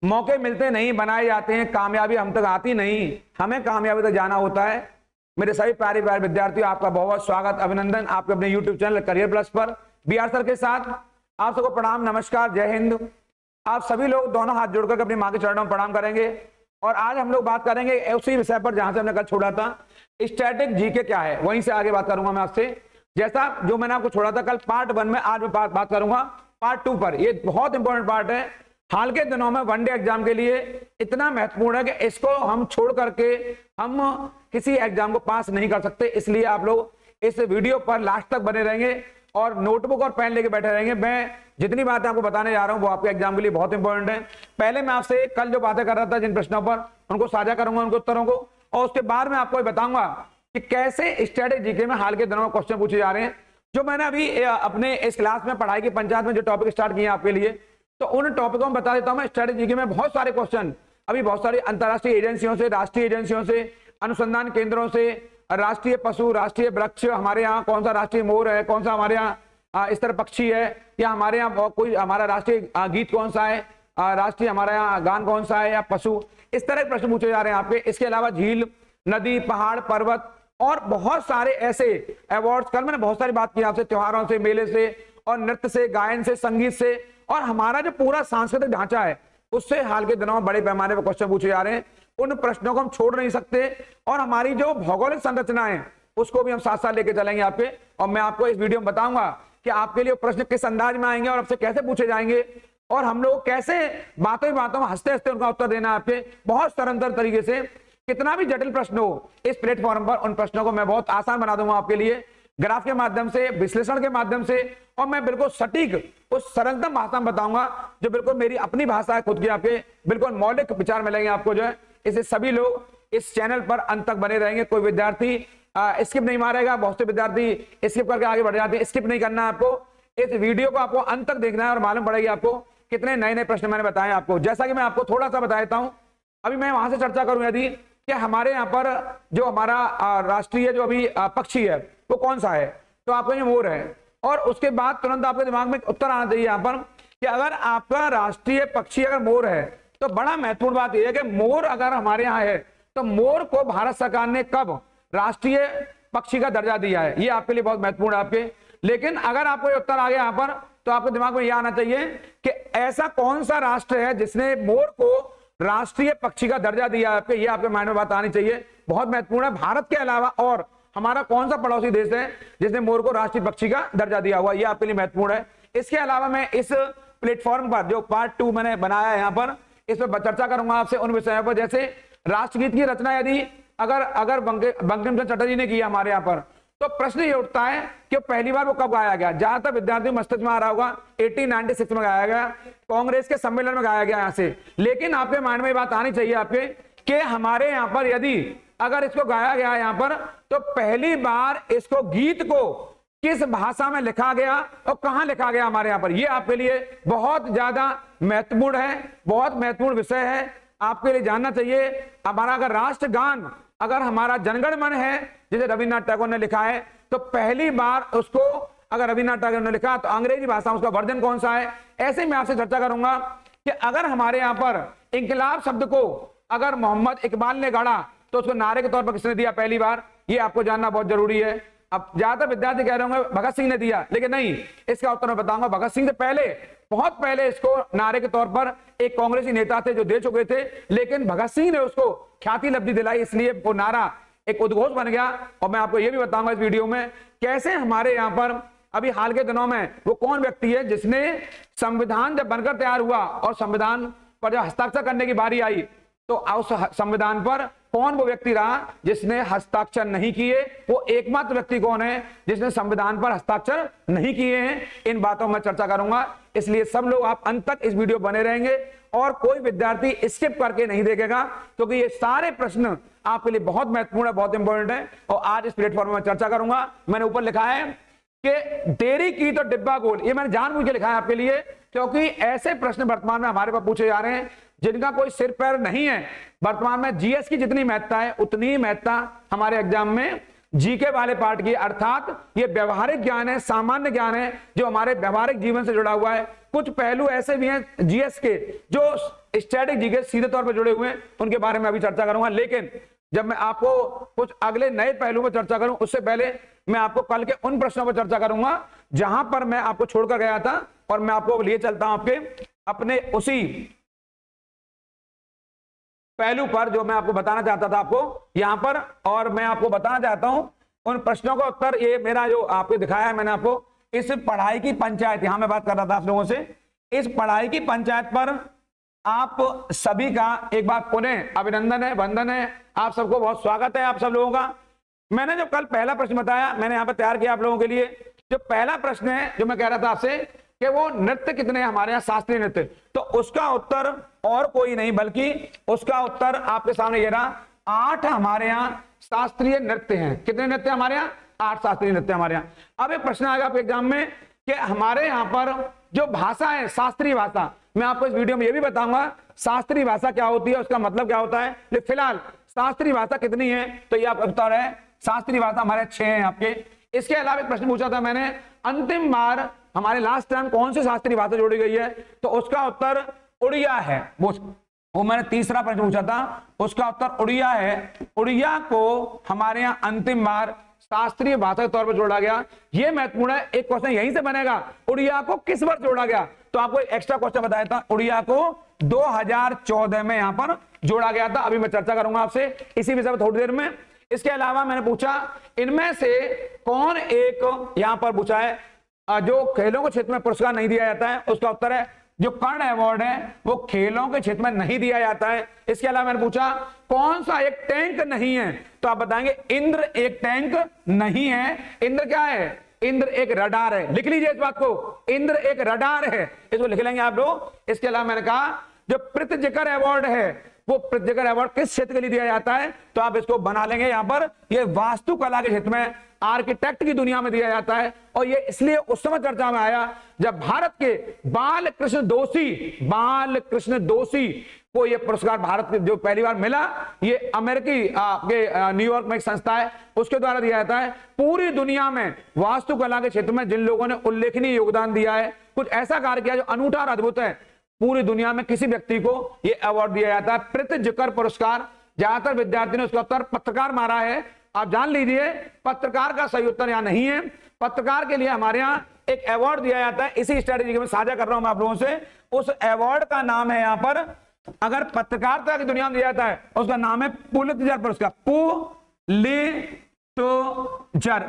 मौके मिलते नहीं, बनाए जाते हैं, कामयाबी हम तक आती नहीं, हमें कामयाबी तक जाना होता है। मेरे सभी प्यारे प्यारे विद्यार्थियों, आपका बहुत बहुत स्वागत, अभिनंदन आपके अपने यूट्यूब चैनल करियर प्लस पर बीआर सर के साथ। आप सबको प्रणाम, नमस्कार, जय हिंद। आप सभी लोग दोनों हाथ जोड़कर अपनी मां के चरणों में प्रणाम करेंगे। और आज हम लोग बात करेंगे उसी विषय पर जहां से हमने कल छोड़ा था, स्टैटिक जीके क्या है, वहीं से आगे बात करूंगा मैं आपसे। जैसा जो मैंने आपको छोड़ा था कल पार्ट 1 में, आज मैं बात करूंगा पार्ट 2 पर। ये बहुत इंपॉर्टेंट पार्ट है, हाल के दिनों में वनडे एग्जाम के लिए इतना महत्वपूर्ण है कि इसको हम छोड़ करके हम किसी एग्जाम को पास नहीं कर सकते। इसलिए आप लोग इस वीडियो पर लास्ट तक बने रहेंगे और नोटबुक और पेन लेके बैठे रहेंगे। मैं जितनी बातें आपको बताने जा रहा हूं वो आपके एग्जाम के लिए बहुत इंपॉर्टेंट है। पहले मैं आपसे कल जो बातें कर रहा था जिन प्रश्नों पर, उनको साझा करूंगा, उनके उत्तरों को, और उसके बाद मैं आपको बताऊंगा कि कैसे स्टैटिक जीके में हाल के दिनों में क्वेश्चन पूछे जा रहे हैं। जो मैंने अभी अपने इस क्लास में पढ़ाई की पंचायत में जो टॉपिक स्टार्ट किए आपके लिए, तो उन टॉपिकों में बता देता हूं मैं। स्टैटिक जीके में बहुत सारे क्वेश्चन अभी बहुत सारी अंतरराष्ट्रीय एजेंसियों से, राष्ट्रीय एजेंसियों से, अनुसंधान केंद्रों से, राष्ट्रीय पशु, राष्ट्रीय वृक्ष, हमारे यहाँ कौन सा राष्ट्रीय मोर है, कौन सा हमारे यहाँ इस तरह पक्षी है, या हमारे यहाँ कोई हमारा राष्ट्रीय गीत कौन सा है, राष्ट्रीय हमारे यहाँ गान कौन सा है, या पशु, इस तरह के प्रश्न पूछे जा रहे हैं आपके। इसके अलावा झील, नदी, पहाड़, पर्वत और बहुत सारे ऐसे अवार्ड्स, कल मैंने बहुत सारी बात की आपसे, त्योहारों से, मेले से और नृत्य से, गायन से, संगीत से, और हमारा जो पूरा सांस्कृतिक ढांचा है उससे हाल के दिनों में बड़े पैमाने पर क्वेश्चन पूछे जा रहे हैं। उन प्रश्नों को हम छोड़ नहीं सकते और हमारी जो भौगोलिक संरचना है उसको भी हम साथ साथ लेके चलेंगे आपके। और मैं आपको इस वीडियो में बताऊंगा कि आपके लिए प्रश्न किस अंदाज में आएंगे और आपसे कैसे पूछे जाएंगे, और हम लोग कैसे बातों में हंसते हंसते उनका उत्तर देना है आपके, बहुत सरल तरीके से। कितना भी जटिल प्रश्न हो इस प्लेटफॉर्म पर, उन प्रश्नों को मैं बहुत आसान बना दूंगा आपके लिए, ग्राफ के माध्यम से, विश्लेषण के माध्यम से, और मैं बिल्कुल सटीक उस सरलतम भाषा में बताऊंगा जो बिल्कुल मेरी अपनी भाषा है खुद की। आपके बिल्कुल मौलिक विचार मिलेंगे आपको जो है। इसे सभी लोग इस चैनल पर अंत तक बने रहेंगे। कोई विद्यार्थी स्किप नहीं मारेगा, बहुत से विद्यार्थी स्किप करके आगे बढ़ जाते हैं। स्किप नहीं करना है आपको, इस वीडियो को आपको अंत तक देखना है और मालूम पड़ेगी आपको कितने नए नए प्रश्न मैंने बताए आपको। जैसा कि मैं आपको थोड़ा सा बता देता हूं, अभी मैं वहां से चर्चा करूं यदि कि हमारे यहाँ पर जो हमारा राष्ट्रीय जो अभी पक्षी है वो कौन सा है, तो आपका ये मोर है। और उसके बाद तुरंत आपके दिमाग में उत्तर आना चाहिए यहाँ पर कि अगर आपका राष्ट्रीय पक्षी अगर मोर है, तो बड़ा महत्वपूर्ण बात यह है कि मोर अगर हमारे यहाँ है तो मोर को भारत सरकार ने कब राष्ट्रीय पक्षी का दर्जा दिया है, ये आपके लिए बहुत महत्वपूर्ण है आपके। लेकिन अगर आपको उत्तर आ गया यहाँ पर, तो आपके दिमाग में यह आना चाहिए कि ऐसा कौन सा राष्ट्र है जिसने मोर को राष्ट्रीय पक्षी का दर्जा दिया है आपके, ये आपके माइंड में बात आनी चाहिए, बहुत महत्वपूर्ण है। भारत के अलावा और हमारा कौन सा पड़ोसी देश है जिसने मोर को राष्ट्रीय पक्षी का दर्जा दिया हुआ, ये आपके लिए महत्वपूर्ण है। इसके अलावा मैं इस प्लेटफॉर्म पर जो पार्ट 2 मैंने बनाया है यहाँ पर, इस पर चर्चा करूंगा आपसे उन विषयों पर, जैसे राष्ट्रगीत की रचना यदि अगर बंकिम चंद्र चटर्जी ने किया हमारे यहाँ पर, तो प्रश्न ये उठता है कि पहली बार वो कब गाया गया। जहां तक विद्यार्थियों मस्तिष्क में आ रहा होगा 1896 में गाया गया, कांग्रेस के सम्मेलन में गाया गया यहाँ से। लेकिन आपके माइंड में बात आनी चाहिए आपके कि हमारे यहाँ पर यदि अगर इसको गाया गया यहाँ पर, तो पहली बार इसको गीत को किस भाषा में लिखा गया और कहां लिखा गया हमारे यहाँ पर, ये आपके लिए बहुत ज्यादा महत्वपूर्ण है, बहुत महत्वपूर्ण विषय है, आपके लिए जानना चाहिए। हमारा अगर राष्ट्रगान, अगर हमारा जनगण मन है जिसे रविन्द्रनाथ टैगोर ने लिखा है, तो पहली बार उसको अगर रविन्द्रनाथ टैगोर ने लिखा तो अंग्रेजी भाषा में उसका वर्जन कौन सा है। ऐसे मैं आपसे चर्चा करूंगा कि अगर हमारे यहाँ पर इंकलाब शब्द को अगर मोहम्मद इकबाल ने गढ़ा तो उसको नारे के तौर पर किसने दिया पहली बार, ये आपको जानना बहुत जरूरी है। अब ज्यादातर विद्यार्थी कह रहे होंगे भगत सिंह ने दिया, लेकिन नहीं, इसका उत्तर मैं बताऊंगा। भगत सिंह से पहले, बहुत पहले इसको नारे के तौर पर एक कांग्रेसी नेता थे जो दे चुके थे, लेकिन भगत सिंह ने उसको ख्याति लब्धि दिलाई, इसलिए वो नारा एक उद्घोष बन गया। और मैं आपको यह भी बताऊंगा इस वीडियो में कैसे हमारे यहाँ पर अभी हाल के दिनों में वो कौन व्यक्ति है जिसने संविधान जब बनकर तैयार हुआ और संविधान पर जब हस्ताक्षर करने की बारी आई, तो उस संविधान पर कौन वो व्यक्ति रहा जिसने हस्ताक्षर नहीं किए, वो एकमात्र व्यक्ति कौन है जिसने संविधान पर हस्ताक्षर नहीं किए हैं, इन बातों में चर्चा करूंगा। इसलिए सब लोग आप अंत तक इस वीडियो बने रहेंगे और कोई विद्यार्थी स्किप करके नहीं देखेगा, क्योंकि ये सारे प्रश्न आपके लिए बहुत महत्वपूर्ण है, बहुत इंपॉर्टेंट है। और आज इस प्लेटफॉर्म में चर्चा करूंगा। मैंने ऊपर लिखा है कि देरी की तो डिब्बा गोल, ये मैंने जानबूझ के लिखा है आपके लिए, क्योंकि ऐसे प्रश्न वर्तमान में हमारे पास पूछे जा रहे हैं जिनका कोई सिर पैर नहीं है। वर्तमान में जीएस की जितनी महत्ता है उतनी ही महत्ता हमारे एग्जाम में जीके वाले पार्ट की, अर्थात ये व्यवहारिक ज्ञान है, सामान्य ज्ञान है जो हमारे व्यवहारिक जीवन से जुड़ा हुआ है। कुछ पहलू ऐसे भी हैं जीएस के जो स्टैटिक जीके सीधे तौर पर जुड़े हुए हैं, उनके बारे में अभी चर्चा करूंगा। लेकिन जब मैं आपको कुछ अगले नए पहलू पर चर्चा करूं, उससे पहले मैं आपको कल के उन प्रश्नों पर चर्चा करूंगा जहां पर मैं आपको छोड़कर गया था, और मैं आपको लिए चलता हूं आपके अपने उसी पहलू पर जो मैं आपको बताना चाहता था आपको यहां पर। और मैं आपको बताना चाहता हूं उन प्रश्नों का उत्तर, ये मेरा जो आपको दिखाया है मैंने आपको, इस पढ़ाई की पंचायत, यहां मैं बात कर रहा था आप लोगों से, इस पढ़ाई की पंचायत पर आप सभी का एक बार पुनः अभिनंदन है, वंदन है, आप सबको बहुत स्वागत है आप सब लोगों का। मैंने जो कल पहला प्रश्न बताया, मैंने यहां पर तैयार किया आप लोगों के लिए। जो पहला प्रश्न है जो मैं कह रहा था आपसे कि वो नृत्य कितने हैं हमारे यहाँ शास्त्रीय नृत्य, तो उसका उत्तर और कोई नहीं बल्कि उसका उत्तर आपके सामने ये रहा, 8 हमारे यहाँ शास्त्रीय नृत्य हैं। कितने नृत्य हमारे यहाँ? 8 शास्त्रीय नृत्य हमारे यहाँ। अब एक प्रश्न आएगा आपके एग्जाम में कि हमारे यहाँ पर जो भाषा है शास्त्रीय भाषा, मैं आपको इस वीडियो में ये भी बताऊंगा शास्त्रीय भाषा क्या होती है, उसका मतलब क्या होता है। लेकिन फिलहाल शास्त्रीय भाषा कितनी है, तो ये आपका उत्तर है शास्त्रीय भाषा हमारे 6 हैं आपके। इसके अलावा एक प्रश्न पूछा था मैंने, अंतिम बार हमारे लास्ट टाइम कौन सी शास्त्रीय भाषा जोड़ी गई है, तो उसका उत्तर उड़िया है। वो मैंने तीसरा प्रश्न पूछा था, उसका उत्तर उड़िया है। उड़िया को हमारे यहाँ अंतिम बार शास्त्रीय भाषा के तौर पर जोड़ा गया। ये महत्वपूर्ण है, एक क्वेश्चन यहीं से बनेगा, उड़िया को किस बार जोड़ा गया, तो आपको एक एक्स्ट्रा क्वेश्चन बताया था, उड़िया को 2014 में यहां पर जोड़ा गया था। अभी मैं चर्चा करूंगा आपसे इसी विषय पर थोड़ी देर में। इसके अलावा मैंने पूछा इनमें से कौन एक यहां पर पूछा है जो खेलों के क्षेत्र में पुरस्कार नहीं दिया जाता है, उसका उत्तर है जो कर्ण अवार्ड है वो खेलों के क्षेत्र में नहीं दिया जाता है। इसके अलावा मैंने पूछा कौन सा एक टैंक नहीं है, तो आप बताएंगे इंद्र एक टैंक नहीं है। इंद्र क्या है? इंद्र एक रडार है। लिख लीजिए इस बात को, इंद्र एक रडार है, इसको लिख लेंगे आप लोग। इसके अलावा मैंने कहा जो प्रितजिकर अवार्ड है वो प्रितजिकर अवार्ड किस क्षेत्र के लिए दिया जाता है, तो आप इसको बना लेंगे यहां पर, ये वास्तुकला के क्षेत्र में, आर्किटेक्ट की दुनिया में दिया जाता है। और ये इसलिए उस समय चर्चा में आया जब भारत के बाल कृष्ण दोषी को ये पुरस्कार भारत के जो पहली बार मिला, ये अमेरिकी के न्यूयॉर्क में एक संस्था है उसके द्वारा दिया जाता है। पूरी दुनिया में वास्तुकला के क्षेत्र में जिन लोगों ने उल्लेखनीय योगदान दिया है, कुछ ऐसा कार्य किया जो अनूठा और अद्भुत है, पूरी दुनिया में किसी व्यक्ति को यह अवार्ड दिया जाता है, प्रितजिकर पुरस्कार। ज्यादातर विद्यार्थी ने उसका उत्तर पत्रकार मारा है, आप जान लीजिए पत्रकार का सही उत्तर यहां नहीं है। पत्रकार के लिए हमारे यहाँ एक अवार्ड दिया जाता है, इसी स्ट्रेटेजी में साझा कर रहा हूं मैं आप लोगों से। उस अवार्ड का नाम है यहां पर, अगर पत्रकारिता की दुनिया में दिया जाता है उसका नाम है पुलित्जर पुरस्कार। पुलित्जर,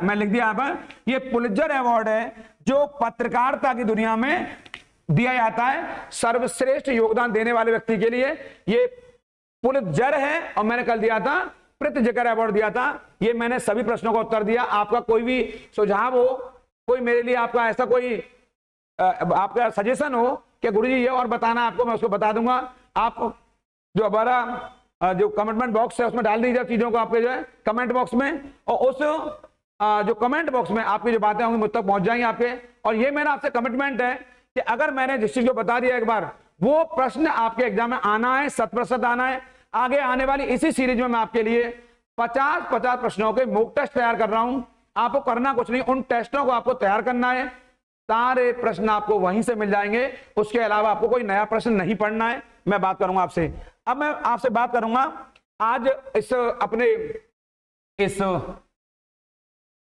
मैं लिख दिया यहां पर, ये पुलित्जर अवार्ड है जो पत्रकारिता की दुनिया में दिया जाता है सर्वश्रेष्ठ योगदान देने वाले व्यक्ति के लिए, ये पुलित्जर है। और मैंने कल दिया था प्रितजिकर अवार्ड दिया था। ये मैंने सभी प्रश्नों का उत्तर दिया। आपका कोई भी सुझाव हो, कोई मेरे लिए आपका ऐसा कोई आपका सजेशन हो कि गुरुजी ये और बताना आपको, मैं उसको बता दूंगा। आप जो हमारा जो कमेंटमेंट बॉक्स है उसमें डाल दीजिए चीजों को, आपके जो है कमेंट बॉक्स में, और उस जो कमेंट बॉक्स में आपकी जो बातें होंगी मुझ तक पहुंच जाएंगी आपके। और ये मेरा आपसे कमिटमेंट है कि अगर मैंने जिस चीज को बता दिया एक बार, वो प्रश्न आपके एग्जाम में आना है, 100% आना है। आगे आने वाली इसी सीरीज में मैं आपके लिए 50 प्रश्नों के मॉक टेस्ट तैयार कर रहा हूं। आपको करना कुछ नहीं, उन टेस्टों को आपको तैयार करना है, सारे प्रश्न आपको वहीं से मिल जाएंगे। उसके अलावा आपको कोई नया प्रश्न नहीं पढ़ना है। मैं बात करूंगा आपसे, अब मैं आपसे बात करूंगा आज इस अपने इस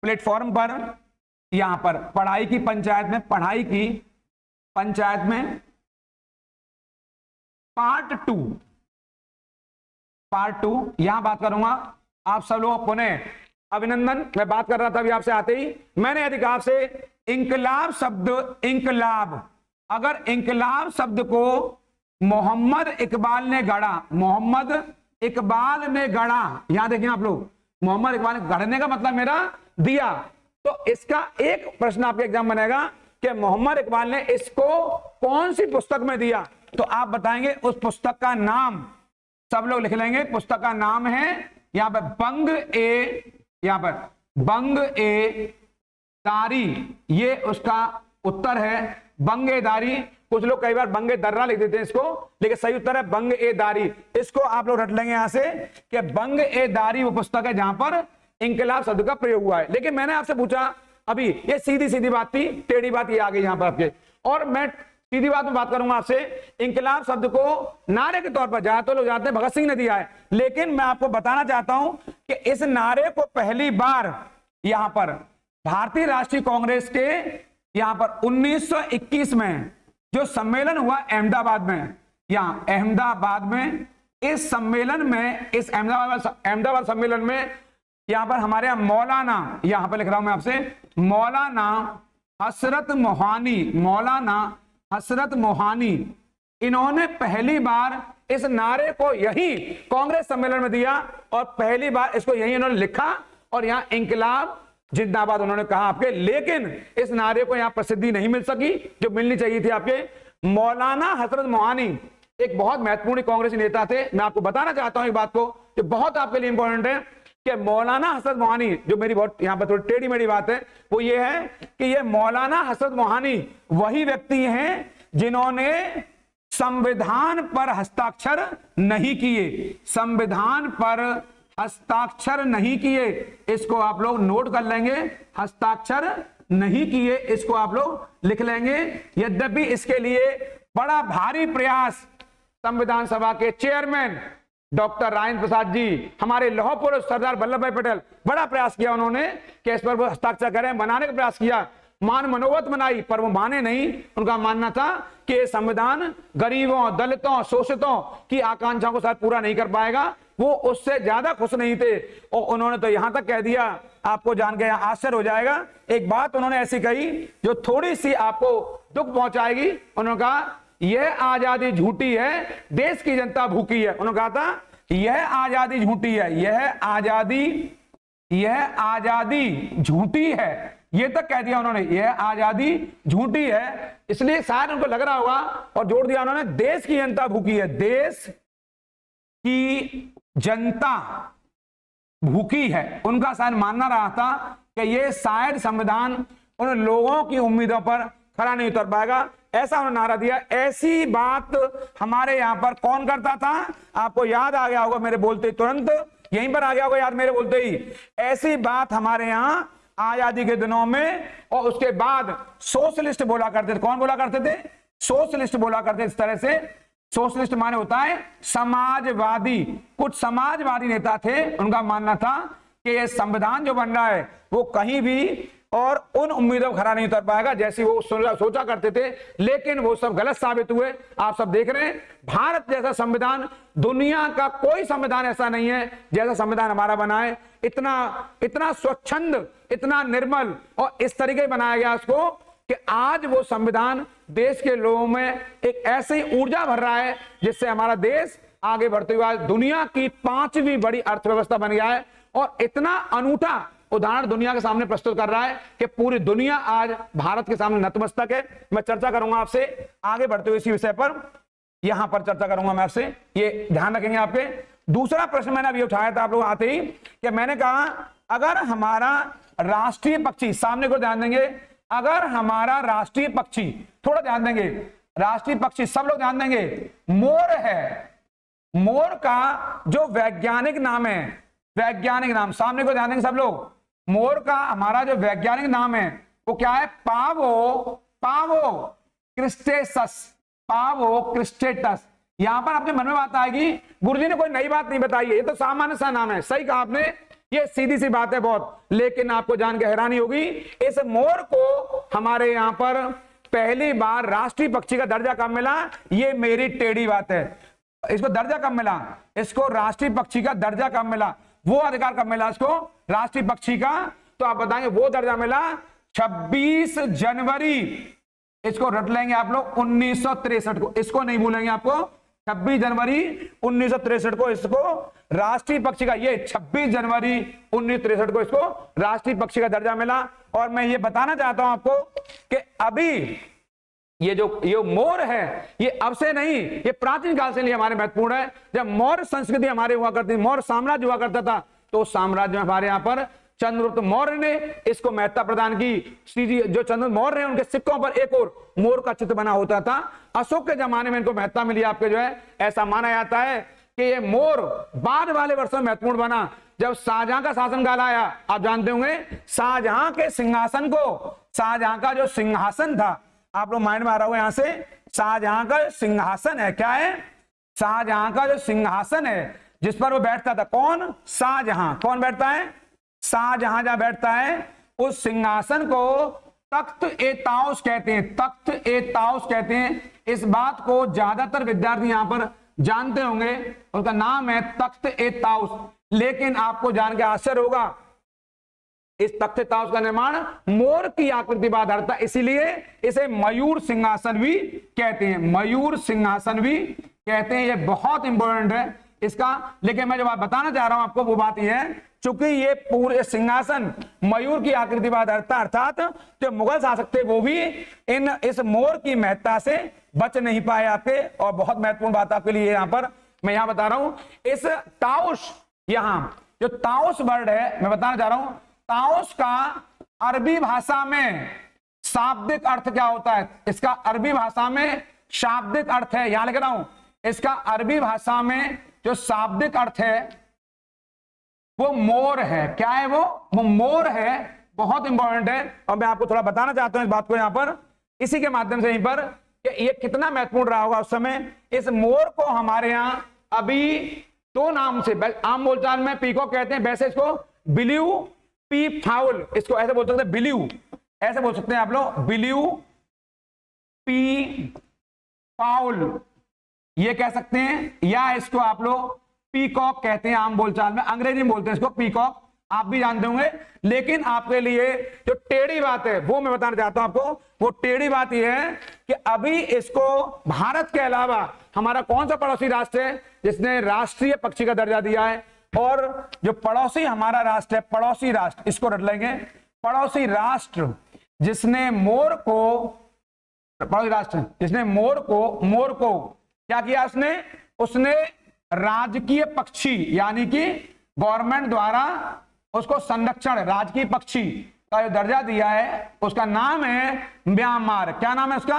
प्लेटफॉर्म पर, यहां पर पढ़ाई की पंचायत में, पढ़ाई की पंचायत में पार्ट 2 यहां बात करूंगा। आप सब लोग पुनः अभिनंदन। मैं बात कर रहा था अभी आपसे आते ही, मैंने यदि कहा आपसे इंकलाब शब्द, इंकलाब, अगर इंकलाब शब्द को मोहम्मद इकबाल ने गढ़ा, मोहम्मद इकबाल ने गढ़ा, यहां देखिए आप लोग, मोहम्मद इकबाल ने गढ़ने का मतलब मेरा दिया, तो इसका एक प्रश्न आपके एग्जाम बनेगा कि मोहम्मद इकबाल ने इसको कौन सी पुस्तक में दिया, तो आप बताएंगे उस पुस्तक का नाम। सब लोग लिख लेंगे, पुस्तक का नाम है यहां पर बंग ए दारी, ये उसका उत्तर है, बंग ए दारी। कुछ लोग कई बार बंग ए दर्रा लिख देते हैं इसको, लेकिन सही उत्तर है बंग ए दारी। इसको आप लोग रट लेंगे यहां से कि बंग ए दारी वो पुस्तक है जहां पर इंकलाब शब्द का प्रयोग हुआ है। लेकिन मैंने आपसे पूछा अभी, ये सीधी सीधी बात थी, टेढ़ी बात ये आ गई यहां पर आपके, और मैं सीधी बात में बात करूंगा आपसे। इंकलाब शब्द को नारे के तौर पर ज्यादातर लोग जानते हैं भगत सिंह ने दिया है, लेकिन मैं आपको बताना चाहता हूं कि इस नारे को पहली बार यहां पर भारतीय राष्ट्रीय कांग्रेस के यहां पर 1921 में जो सम्मेलन हुआ अहमदाबाद में, यहां अहमदाबाद में, इस सम्मेलन में, इस अहमदाबाद सम्मेलन में यहां पर हमारे यहां मौलाना, यहां पर लिख रहा हूं मैं आपसे, मौलाना हसरत मोहानी, मौलाना हसरत मोहानी, इन्होंने पहली बार इस नारे को यही कांग्रेस सम्मेलन में दिया और पहली बार इसको यही इन्होंने लिखा और यहां इंकलाब जिंदाबाद उन्होंने कहा आपके। लेकिन इस नारे को यहां प्रसिद्धि नहीं मिल सकी जो मिलनी चाहिए थी आपके। मौलाना हसरत मोहानी एक बहुत महत्वपूर्ण कांग्रेसी नेता थे। मैं आपको बताना चाहता हूं एक बात को जो बहुत आपके लिए इंपॉर्टेंट है कि मौलाना हसरत मोहानी, जो मेरी बहुत यहां पर थोड़ी टेढ़ी मेढ़ी बात है, वो ये है कि ये मौलाना हसरत मोहानी वही व्यक्ति हैं जिन्होंने संविधान पर हस्ताक्षर नहीं किए, संविधान पर हस्ताक्षर नहीं किए। इसको आप लोग नोट कर लेंगे, हस्ताक्षर नहीं किए, इसको आप लोग लिख लेंगे। यद्यपि इसके लिए बड़ा भारी प्रयास संविधान सभा के चेयरमैन डॉक्टर राजेंद्र प्रसाद जी, हमारे लौह पुरुष सरदार वल्लभ भाई पटेल, बड़ा प्रयास किया उन्होंने कि इस पर वो हस्ताक्षर करें, बनाने का प्रयास किया, मनोवत बनाई, पर वो माने नहीं। उनका मानना था कि ये संविधान गरीबों, दलितों, शोषितों की आकांक्षाओं को शायद पूरा नहीं कर पाएगा, वो उससे ज्यादा खुश नहीं थे। और उन्होंने तो यहां तक कह दिया, आपको जान के यहां आश्चर्य हो जाएगा, एक बात उन्होंने ऐसी कही जो थोड़ी सी आपको दुख पहुंचाएगी। उन्होंने कहा यह आजादी झूठी है, देश की जनता भूखी है। उन्होंने कहा था यह आजादी झूठी है, यह आजादी झूठी है, ये तक कह दिया उन्होंने, यह आजादी झूठी है। इसलिए शायद उनको लग रहा होगा और जोड़ दिया उन्होंने देश की जनता भूखी है, देश की जनता भूखी है। उनका शायद मानना रहा था कि ये शायद संविधान उन लोगों की उम्मीदों पर खरा नहीं उतर पाएगा, ऐसा उन्होंने नारा दिया। ऐसी बात हमारे यहां पर कौन करता था, आपको याद आ गया होगा मेरे बोलते, तुरंत यहीं पर आ गया होगा याद मेरे बोलते ही। ऐसी बात हमारे यहां आजादी के दिनों में और उसके बाद सोशलिस्ट बोला करते थे। कौन बोला करते थे? सोशलिस्ट बोला करते। इस तरह से सोशलिस्ट माने होता है समाजवादी। कुछ समाजवादी नेता थे, उनका मानना था कि ये संविधान जो बन रहा है वो कहीं भी और उन उम्मीदों खरा नहीं उतर पाएगा जैसी वो सोचा करते थे, लेकिन वो सब गलत साबित हुए। आप सब देख रहे हैं, भारत जैसा संविधान, दुनिया का कोई संविधान ऐसा नहीं है जैसा संविधान हमारा बना है। इतना स्वच्छंद, इतना निर्मल और इस तरीके बनाया गया उसको कि आज वो संविधान देश के लोगों में एक ऐसी ऊर्जा भर रहा है जिससे हमारा देश आगे बढ़ते हुए दुनिया की 5वीं बड़ी अर्थव्यवस्था बन गया है और इतना अनूठा उदाहरण दुनिया के सामने प्रस्तुत कर रहा है कि पूरी दुनिया आज भारत के सामने नतमस्तक है। मैं चर्चा करूंगा आपसे आगे बढ़ते हुए इसी विषय पर, यहां पर चर्चा करूंगा मैं आपसे, ये ध्यान रखेंगे आपके। दूसरा प्रश्न मैंने अभी उठाया था आप लोग आते ही कि मैंने कहा अगर हमारा राष्ट्रीय पक्षी, सामने को ध्यान देंगे, अगर हमारा राष्ट्रीय पक्षी, थोड़ा ध्यान देंगे, राष्ट्रीय पक्षी सब लोग ध्यान देंगे, मोर है। मोर का जो वैज्ञानिक नाम है, वैज्ञानिक नाम सामने को ध्यान देंगे सब लोग, मोर का हमारा जो वैज्ञानिक नाम है वो क्या है? पावो क्रिस्टेटस, पावो क्रिस्टेटस। यहां पर आपके मन में बात आएगी, गुरुजी ने कोई नई बात नहीं बताई है, ये तो सामान्य सा नाम है। सही कहा आपने, ये सीधी सी बात है बहुत, लेकिन आपको जान के हैरानी होगी, इस मोर को हमारे यहां पर पहली बार राष्ट्रीय पक्षी का दर्जा कब मिला? ये मेरी टेढ़ी बात है। इसको दर्जा कब मिला? इसको राष्ट्रीय पक्षी का दर्जा कब मिला? वो अधिकार कब मिला इसको राष्ट्रीय पक्षी का? तो आप बताएंगे वो दर्जा मिला 26 जनवरी, इसको रट लेंगे आप लोग, 1963 को, इसको नहीं भूलेंगे आपको, 26 जनवरी 1963 को इसको राष्ट्रीय पक्षी का, ये 26 जनवरी 1963 को इसको राष्ट्रीय पक्षी का दर्जा मिला। और मैं ये बताना चाहता हूं आपको कि अभी ये मोर है, ये अब से नहीं, ये प्राचीन काल से लिए हमारे महत्वपूर्ण है। जब मौर्य संस्कृति हमारे हुआ करती, मौर्य साम्राज्य हुआ करता था, तो साम्राज्य में हमारे यहाँ पर चंद्रगुप्त मौर्य ने इसको महत्ता प्रदान की। जो चंद्रगुप्त मौर्य हैं उनके सिक्कों पर एक और मोर का चित्र बना होता था। अशोक के जमाने में इनको महत्ता मिली आपके जो है, ऐसा माना जाता है कि ये मोर बाद वाले वर्षों में महत्वपूर्ण बना जब शाहजहां का शासनकाल आया। आप जानते होंगे शाहजहां के सिंहासन को, शाहजहां का जो सिंहासन था, आप लोग माइंड में आ रहा होगा यहां से, शाहजहां का सिंहासन है। क्या है? शाहजहां का जो सिंहासन है जिस पर वो बैठता था, कौन? शाहजहां। कौन बैठता है? शाहजहां जहां बैठता है उस सिंहासन को तख्त-ए-ताउस कहते हैं। तख्त-ए-ताउस कहते हैं। इस बात को ज्यादातर विद्यार्थी यहां पर जानते होंगे, उसका नाम है तख्त-ए-ताउस। लेकिन आपको जान के आश्चर्य होगा, इस तख्त-ए-ताउस का निर्माण मोर की आकृति पर आधारित था, इसीलिए इसे मयूर सिंहासन भी कहते हैं। मयूर सिंहासन भी कहते हैं। ये बहुत इंपॉर्टेंट है इसका। लेकिन मैं जो बात बताना चाह रहा हूं आपको वो बात यह है, चूंकि ये पूरे सिंहासन मयूर की आकृति पर आधारित था, अर्थात जो मुगल शासक थे वो भी इस मोर की महत्ता से बच नहीं पाए आपके। और बहुत महत्वपूर्ण बात आपके लिए यहां पर मैं यहां बता रहा हूं, इस ताउस, यहां जो ताउस वर्ड है मैं बताना चाह रहा हूं, ताउस का अरबी भाषा में शाब्दिक अर्थ क्या होता है? इसका अरबी भाषा में शाब्दिक अर्थ है, यहां लिख रहा हूं, इसका अरबी भाषा में जो शाब्दिक अर्थ है वो मोर है। क्या है वो मोर है। बहुत इंपॉर्टेंट है और मैं आपको थोड़ा बताना चाहता हूं इस बात को यहां पर, इसी के माध्यम से यहीं पर कि ये कितना महत्वपूर्ण रहा होगा उस समय। इस मोर को हमारे यहां अभी दो नाम से, आम बोलचाल में पीकॉक कहते हैं, वैसे इसको ब्लू पी फाउल, इसको ऐसे बोल सकते हैं, ब्लू ऐसे बोल सकते हैं आप लोग, ब्लू पी फाउल ये कह सकते हैं, या इसको आप लोग पीकॉक कहते हैं आम बोलचाल में। अंग्रेजी में बोलते हैं इसको पीकॉक, आप भी जानते होंगे। लेकिन आपके लिए जो टेढ़ी बात है वो मैं बताना चाहता हूं आपको। वो टेढ़ी बात यह है कि अभी इसको भारत के अलावा हमारा कौन सा पड़ोसी राष्ट्र है जिसने राष्ट्रीय पक्षी का दर्जा दिया है? और जो पड़ोसी हमारा राष्ट्र है, पड़ोसी राष्ट्र, इसको रट लेंगे, पड़ोसी राष्ट्र जिसने मोर को, पड़ोसी राष्ट्र जिसने मोर को क्या किया? उसने राजकीय पक्षी यानी कि गवर्नमेंट द्वारा उसको संरक्षण राजकीय पक्षी का जो दर्जा दिया है उसका नाम है म्यांमार। क्या नाम है उसका?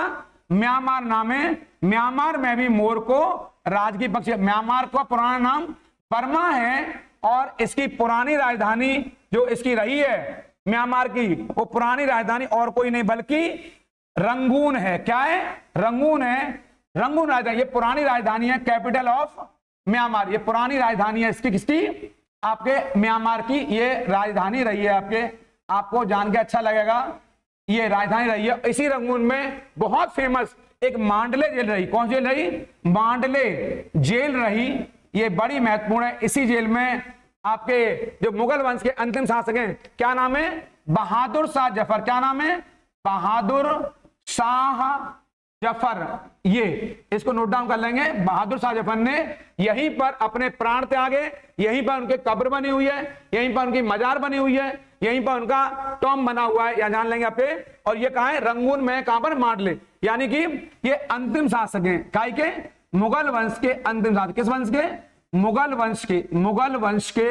म्यांमार नाम है। म्यांमार में भी मोर को राजकीय पक्षी, म्यांमार का पुराना नाम बर्मा है और इसकी पुरानी राजधानी जो इसकी रही है म्यांमार की, वो पुरानी राजधानी और कोई नहीं बल्कि रंगून है। क्या है? रंगून है। रंगून राजधानी, ये पुरानी राजधानी है, कैपिटल ऑफ म्यांमार। ये पुरानी राजधानी है इसकी, किसकी? आपके म्यांमार की ये राजधानी रही है आपके, आपको जान के अच्छा लगेगा, ये राजधानी रही है। इसी रंगून में बहुत फेमस एक मांडले जेल रही। कौन सी जेल रही? मांडले जेल रही। ये बड़ी महत्वपूर्ण है। इसी जेल में आपके जो मुगल वंश के अंतिम शासक हैं, क्या नाम है? बहादुर शाह जफर। क्या नाम है? बहादुर शाह जफर। ये इसको नोट डाउन कर लेंगे। बहादुर शाह जफर ने यहीं पर अपने प्राण त्यागे, यहीं पर उनके कब्र बनी हुई है, यहीं पर उनकी मजार बनी हुई है, यहीं पर उनका टॉम बना हुआ है, या जान लेंगे आपके। और ये कहां है? रंगून में। कहां पर? मांडले। यानी कि ये अंतिम शासक हैं, काय के? मुगल वंश के अंतिम शासक। किस वंश के? मुगल वंश के। मुगल वंश के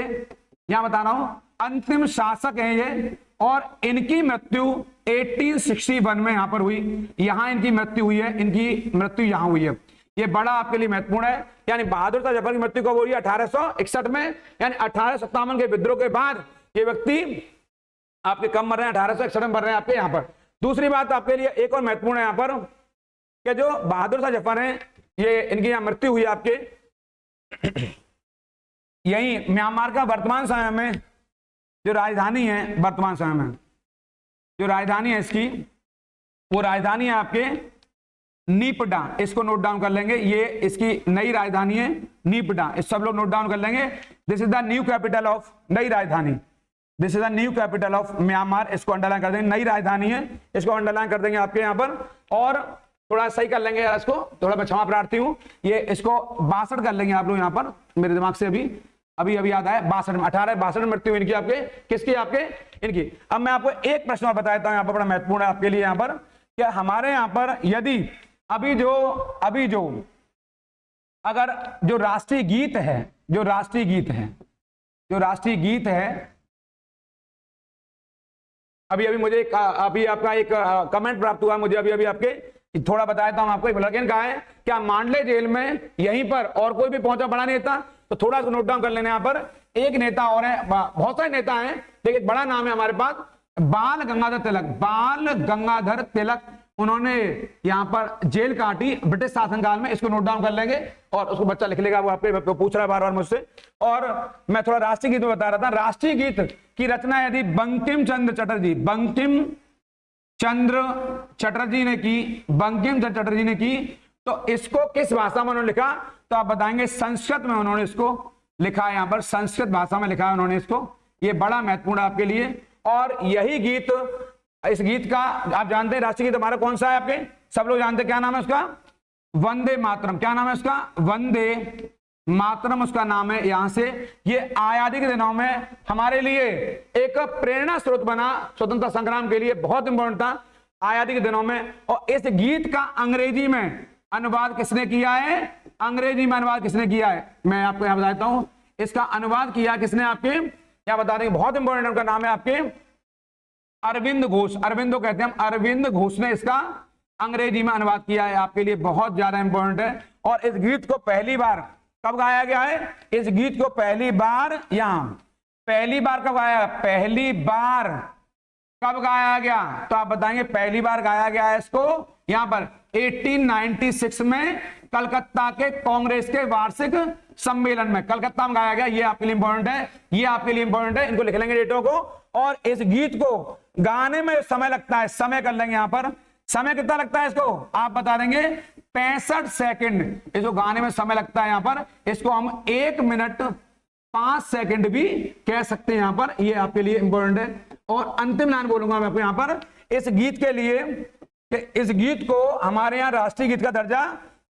यहां बता रहा हूं अंतिम शासक हैं ये। और इनकी मृत्यु 1861 में यहां पर हुई। यहां इनकी मृत्यु हुई है, इनकी मृत्यु यहां हुई है। ये बड़ा आपके लिए महत्वपूर्ण है। यानी बहादुर शाह जफर की मृत्यु कब हुई? 1861 में। यानी 1857 के विद्रोह के बाद ये व्यक्ति आपके कम मर रहे हैं, 1861 में मर रहे हैं आपके यहां पर। दूसरी बात आपके लिए एक और महत्वपूर्ण है यहां पर कि जो बहादुर शाह जफर हैं, ये इनकी यहां मृत्यु हुई आपके यही म्यांमार का वर्तमान समय में जो राजधानी है, वर्तमान समय में जो राजधानी है इसकी, वो राजधानी है आपके नीपडा। इसको नोट डाउन कर लेंगे। ये इसकी नई राजधानी है नीपडा। इस सब लोग नोट डाउन कर लेंगे। This is the new capital of, नई राजधानी, this is the new capital of Myanmar. इसको अंडरलाइन कर देंगे, नई राजधानी है, इसको अंडरलाइन कर देंगे आपके यहाँ पर। और थोड़ा सही कर लेंगे यार इसको, थोड़ा मैं क्षमा प्रार्थी हूँ। ये इसको 62 कर लेंगे आप लोग यहाँ पर, मेरे दिमाग से अभी याद आया। 62 में 1862 मृत्यु इनकी, आपके किसकी? आपके इनकी। अब मैं आपको एक प्रश्न और बताता हूं, यहाँ पर बड़ा महत्वपूर्ण है आपके लिए यहाँ पर, कि हमारे यहाँ पर यदि अभी जो अगर जो राष्ट्रीय गीत है, अभी मुझे अभी आपका एक कमेंट प्राप्त हुआ मुझे अभी आपके, थोड़ा बताया था आपको। लेकिन कहा है क्या मांडले जेल में यहीं पर और कोई भी पहुंचा बड़ा नेता? तो थोड़ा सा नोट डाउन कर लेने। यहाँ पर एक नेता और है, बहुत सारे नेता हैं लेकिन बड़ा नाम है हमारे पास, बाल गंगाधर तिलक। बाल गंगाधर तिलक उन्होंने यहाँ पर जेल काटी ब्रिटिश शासनकाल में, इसको नोट डाउन कर लेंगे और उसको बच्चा लिख लेगा, वो आपके पूछ रहा है बार बार मुझसे। और मैं थोड़ा राष्ट्रीय गीत में बता रहा था, राष्ट्रीय गीत की रचना यदि बंकिम चंद्र चटर्जी ने की, तो इसको किस भाषा में उन्होंने लिखा, तो आप बताएंगे संस्कृत में उन्होंने इसको लिखा है, यहाँ पर संस्कृत भाषा में लिखा है उन्होंने इसको। ये बड़ा महत्वपूर्ण आपके लिए। और यही गीत, इस गीत का आप जानते हैं राष्ट्रीय गीत हमारा कौन सा है, आपके सब लोग जानते हैं, क्या नाम है उसका, वंदे मातरम। क्या नाम है उसका, वंदे मातरम उसका नाम है। यहां से ये आजादी के दिनों में हमारे लिए एक प्रेरणा स्रोत बना, स्वतंत्रता संग्राम के लिए बहुत इंपॉर्टेंट था आजादी के दिनों में। और इस गीत का अंग्रेजी में अनुवाद किसने किया है, अंग्रेजी में अनुवाद किसने किया है, मैं आपको यहां बताता हूं। इसका अनुवाद किया किसने, आपके क्या बता देंगे, बहुत इंपॉर्टेंट उनका नाम है आपके अरविंद घोष, अरविंदो कहते हैं हम, अरविंद घोष ने इसका अंग्रेजी में अनुवाद किया है, आपके लिए बहुत ज्यादा इंपॉर्टेंट है। और इस गीत को पहली बार कब गाया गया है, इस गीत को पहली बार कब गाया, पहली बार कब गाया गया, तो आप बताएंगे पहली बार गाया गया है इसको यहां पर 1896 में कलकत्ता के कांग्रेस के वार्षिक सम्मेलन में, कलकत्ता में गाया गया। ये आपके लिए इंपॉर्टेंट है, ये आपके लिए इंपॉर्टेंट है, इनको लिख लेंगे डेटों को। और इस गीत को गाने में समय लगता है, समय कर लेंगे यहां पर, समय कितना लगता है इसको आप बता देंगे 65 सेकंड, इसको गाने में समय लगता है यहां पर, इसको हम 1 मिनट 5 सेकंड भी कह सकते हैं यहां पर, ये आपके लिए इंपॉर्टेंट है। और अंतिम लाइन बोलूंगा मैं आपको यहां पर इस गीत के लिए, इस गीत को हमारे यहां राष्ट्रीय गीत का दर्जा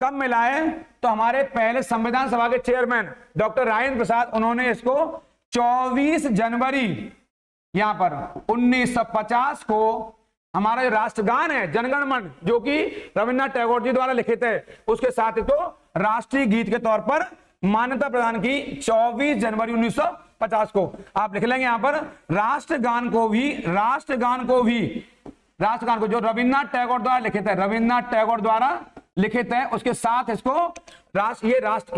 कब मिला है, तो हमारे पहले संविधान सभा के चेयरमैन डॉक्टर राजेंद्र प्रसाद, उन्होंने इसको 24 जनवरी यहां पर 1950 को हमारा जो राष्ट्रगान है जनगण मन, जो कि रविन्द्रनाथ टैगोर जी द्वारा लिखित है, उसके साथ इसको राष्ट्रीय गीत के तौर पर मान्यता प्रदान की 24 जनवरी 1950 को। आप लिख लेंगे यहां पर राष्ट्रगान को जो रविन्द्रनाथ टैगोर द्वारा लिखित है, रविन्द्रनाथ टैगोर द्वारा लिखित है, उसके साथ इसको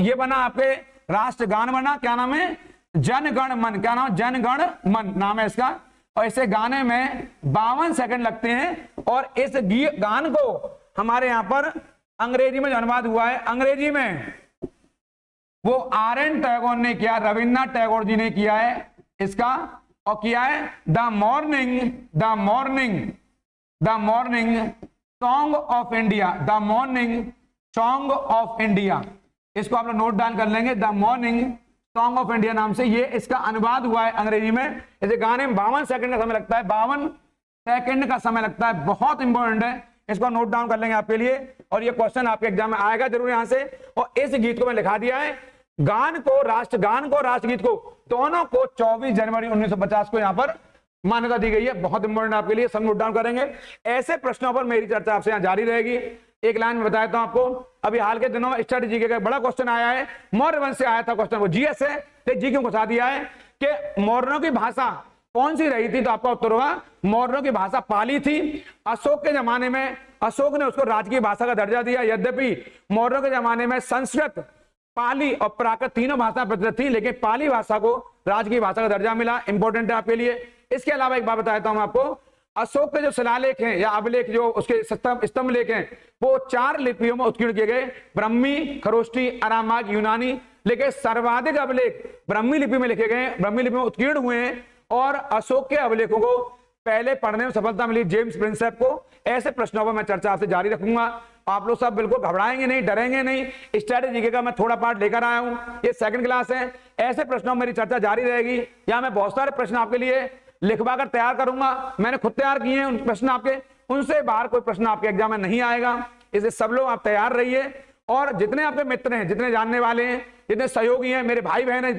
ये बना आपके राष्ट्रगान बना, क्या नाम है, जनगण मन, क्या नाम, जनगण मन नाम है इसका। और इसे गाने में 52 सेकंड लगते हैं। और इस गान को हमारे यहां पर अंग्रेजी में जो अनुवाद हुआ है, अंग्रेजी में वो R.N. टैगोर ने किया, रविन्द्रनाथ टैगोर जी ने किया है इसका, और किया है the morning song of India, the morning song of India, इसको आप लोग नोट डाउन कर लेंगे, the morning song of India नाम से ये इसका अनुवाद हुआ है अंग्रेजी में। इसे गाने में 52 सेकंड का समय लगता है, 52 सेकंड का समय लगता है, बहुत इंपॉर्टेंट है, इसको नोट डाउन कर लेंगे आपके लिए। और ये क्वेश्चन आपके एग्जाम में आएगा जरूर यहां से। और इस गीत को मैं लिखा दिया है, गान को राष्ट्रगीत को दोनों को 24 जनवरी 1950 को यहां पर मान्यता दी गई है, बहुत इंपॉर्टेंट आपके लिए, सब नोट डाउन करेंगे। ऐसे प्रश्नों पर मेरी चर्चा आपसे यहां जारी रहेगी। एक लाइन में बताया था आपको, अभी हाल के दिनों में स्ट्रेटेजी का बड़ा क्वेश्चन आया है, मौर्य वंश से आया था क्वेश्चन, वो जीएस है, तो जी क्यों घुसा दिया है कि मौर्यों की भाषा कौन सी रही थी, तो आपका उत्तर होगा मौर्यों की भाषा पाली थी। अशोक के जमाने में अशोक ने उसको राजकीय भाषा का दर्जा दिया, यद्यपि मौर्यों के जमाने में संस्कृत, पाली और प्राकृत तीनों भाषा प्रचलित थी, लेकिन पाली भाषा को राजकीय भाषा का दर्जा मिला, इंपॉर्टेंट है आपके लिए। इसके अलावा एक बात बताता हूं आपको, अशोक के जो शिलालेख हैं या अभिलेख, जो उसके स्तंभ लेख हैं, वो 4 लिपियों में उत्कीर्ण किए गए, ब्रह्मी, खरोष्टी, अरामाइक, यूनानी, लेकिन सर्वाधिक अभिलेख ब्रह्मी लिपि में लिखे गए, ब्रह्मी लिपि में उत्कीर्ण हुए हैं। और अशोक के अभिलेखों को पहले पढ़ने में सफलता मिली जेम्स प्रिंसेप को। ऐसे प्रश्नों पर मैं चर्चा आपसे जारी रखूंगा, आप लोग सब बिल्कुल घबराएंगे नहीं, डरेंगे नहीं। स्ट्रेटेजी का मैं थोड़ा पार्ट लेकर आया हूं, ये सेकंड क्लास है, ऐसे प्रश्नों में मेरी चर्चा जारी रहेगी। या मैं बहुत सारे प्रश्न आपके लिए लिखवा कर तैयार करूंगा, मैंने खुद तैयार किए हैं उन प्रश्न आपके, उनसे बाहर कोई प्रश्न आपके एग्जाम में नहीं आएगा, इसलिए सब लोग आप तैयार रहिए। और जितने आपके मित्र हैं, जितने जानने वाले हैं, जितने सहयोगी हैं, मेरे भाई बहन हैं,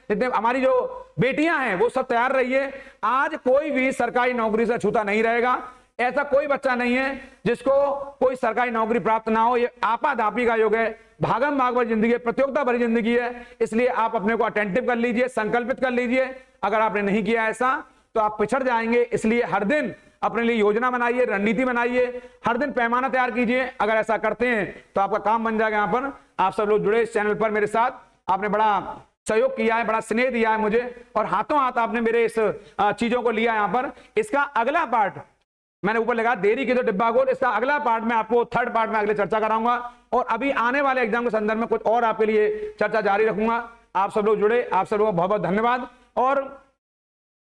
जितने हमारी जो बेटियां हैं, वो सब तैयार रहिए। आज कोई भी सरकारी नौकरी से छूता नहीं रहेगा, ऐसा कोई बच्चा नहीं है जिसको कोई सरकारी नौकरी प्राप्त ना हो। ये आपाधापी का युग है, भागम भाग भरी जिंदगी है, प्रतियोगिता भरी जिंदगी है, इसलिए आप अपने को अटेंटिव कर लीजिए, संकल्पित कर लीजिए। अगर आपने नहीं किया ऐसा तो आप पिछड़ जाएंगे, इसलिए हर दिन अपने लिए योजना बनाइए, रणनीति बनाइए, हर दिन पैमाना तैयार कीजिए। अगर ऐसा करते हैं तो आपका काम बन जाएगा। यहाँ पर आप सब लोग जुड़े इस चैनल पर मेरे साथ, आपने बड़ा सहयोग किया है, बड़ा स्नेह दिया है मुझे, और हाथों हाथ आपने मेरे इस चीजों को लिया यहाँ पर। इसका अगला पार्ट मैंने ऊपर लगा देरी की तो डिब्बा गोल। इसका अगला पार्ट में आपको थर्ड पार्ट में अगले चर्चा कराऊंगा और अभी आने वाले एग्जाम के संदर्भ में कुछ और आपके लिए चर्चा जारी रखूंगा। आप सब लोग जुड़े, आप सब लोगों को बहुत बहुत धन्यवाद। और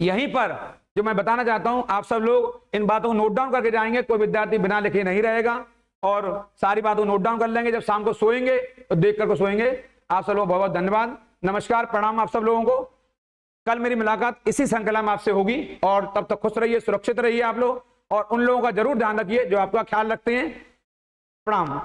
यहीं पर जो मैं बताना चाहता हूं, आप सब लोग इन बातों को नोट डाउन करके जाएंगे। कोई विद्यार्थी बिना लिखे नहीं रहेगा और सारी बातों को नोट डाउन कर लेंगे। जब शाम को सोएंगे तो देख करके सोएंगे। आप सब लोगों को बहुत बहुत धन्यवाद, नमस्कार, प्रणाम आप सब लोगों को। कल मेरी मुलाकात इसी श्रृंखला में आपसे होगी और तब तक खुश रहिए, सुरक्षित रहिए आप लोग, और उन लोगों का जरूर ध्यान रखिए जो आपका ख्याल रखते हैं। प्रणाम।